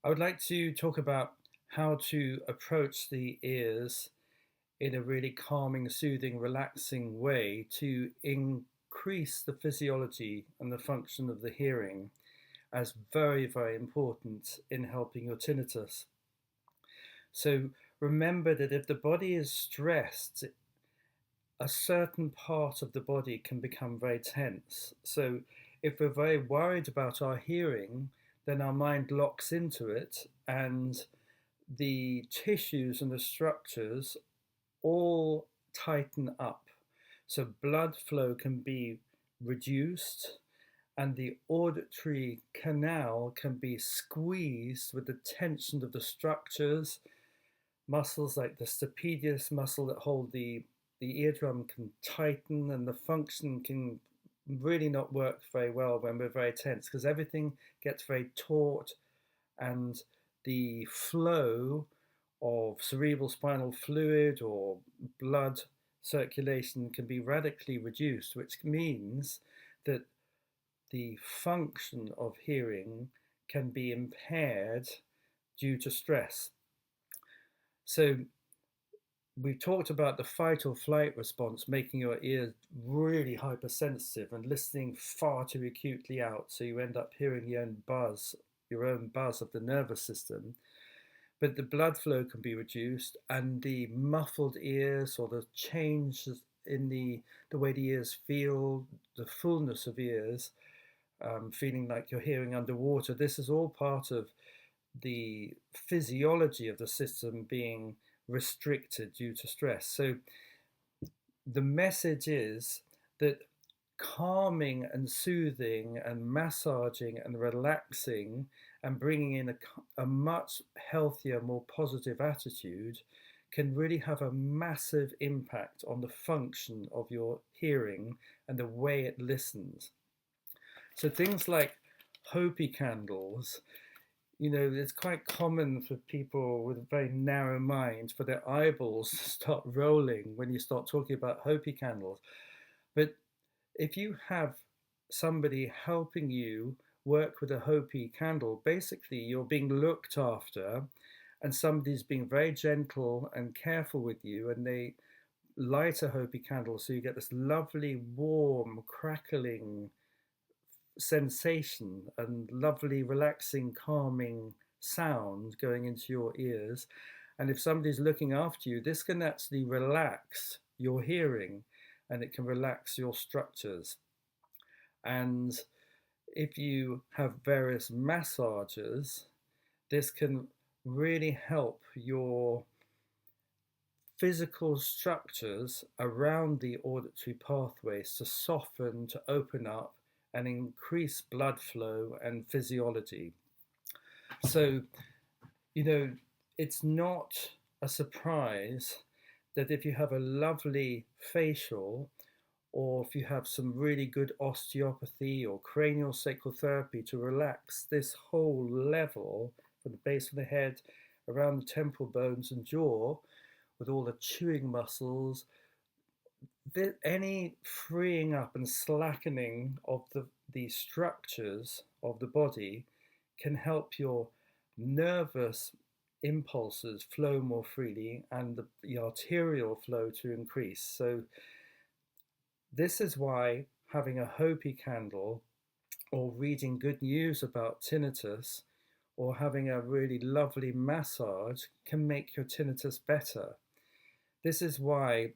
I would like to talk about how to approach the ears in a really calming, soothing, relaxing way to increase the physiology and the function of the hearing as very, very important in helping your tinnitus. So remember that if the body is stressed, a certain part of the body can become very tense. So if we're very worried about our hearing, then our mind locks into it and the tissues and the structures all tighten up. So blood flow can be reduced and the auditory canal can be squeezed with the tension of the structures. Muscles like the stapedius muscle that hold the eardrum can tighten, and the function can really not work very well when we're very tense because everything gets very taut, and the flow of cerebrospinal fluid or blood circulation can be radically reduced, which means that the function of hearing can be impaired due to stress. So we've talked about the fight or flight response, making your ears really hypersensitive and listening far too acutely out, so you end up hearing your own buzz of the nervous system. But the blood flow can be reduced, and the muffled ears or the changes in the way the ears feel, the fullness of ears, feeling like you're hearing underwater. This is all part of the physiology of the system being restricted due to stress. So the message is that calming and soothing and massaging and relaxing and bringing in a much healthier, more positive attitude can really have a massive impact on the function of your hearing and the way it listens. So things like Hopi candles, it's quite common for people with a very narrow mind for their eyeballs to start rolling when you start talking about Hopi candles. But if you have somebody helping you work with a Hopi candle, basically you're being looked after and somebody's being very gentle and careful with you, and they light a Hopi candle so you get this lovely, warm, crackling sensation and lovely, relaxing, calming sound going into your ears. And if somebody's looking after you, this can actually relax your hearing and it can relax your structures. And if you have various massages, this can really help your physical structures around the auditory pathways to soften, to open up, and increase blood flow and physiology. So, it's not a surprise that if you have a lovely facial, or if you have some really good osteopathy or craniosacral therapy to relax this whole level from the base of the head around the temporal bones and jaw, with all the chewing muscles, any freeing up and slackening of the structures of the body can help your nervous impulses flow more freely and the arterial flow to increase. So this is why having a Hopi candle or reading good news about tinnitus or having a really lovely massage can make your tinnitus better. This is why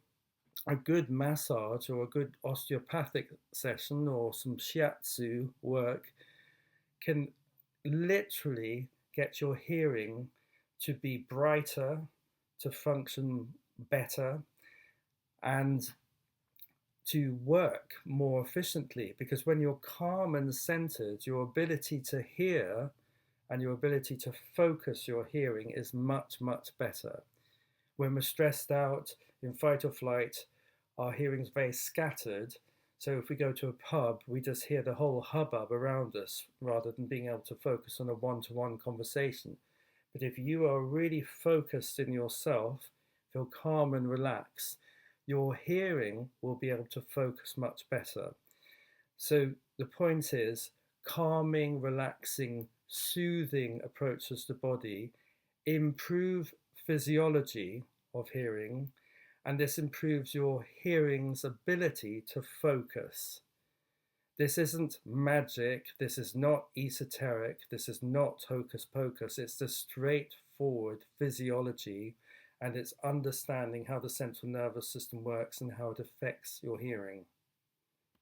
a good massage or a good osteopathic session or some shiatsu work can literally get your hearing to be brighter, to function better, and to work more efficiently. Because when you're calm and centered, your ability to hear and your ability to focus your hearing is much, much better. When we're stressed out in fight or flight, our hearing is very scattered. So if we go to a pub, we just hear the whole hubbub around us rather than being able to focus on a one-to-one conversation. But if you are really focused in yourself, feel calm and relaxed, your hearing will be able to focus much better. So the point is, calming, relaxing, soothing approaches to body improve physiology of hearing, and this improves your hearing's ability to focus. This isn't magic, this is not esoteric, this is not hocus pocus, it's the straightforward physiology, and it's understanding how the central nervous system works and how it affects your hearing.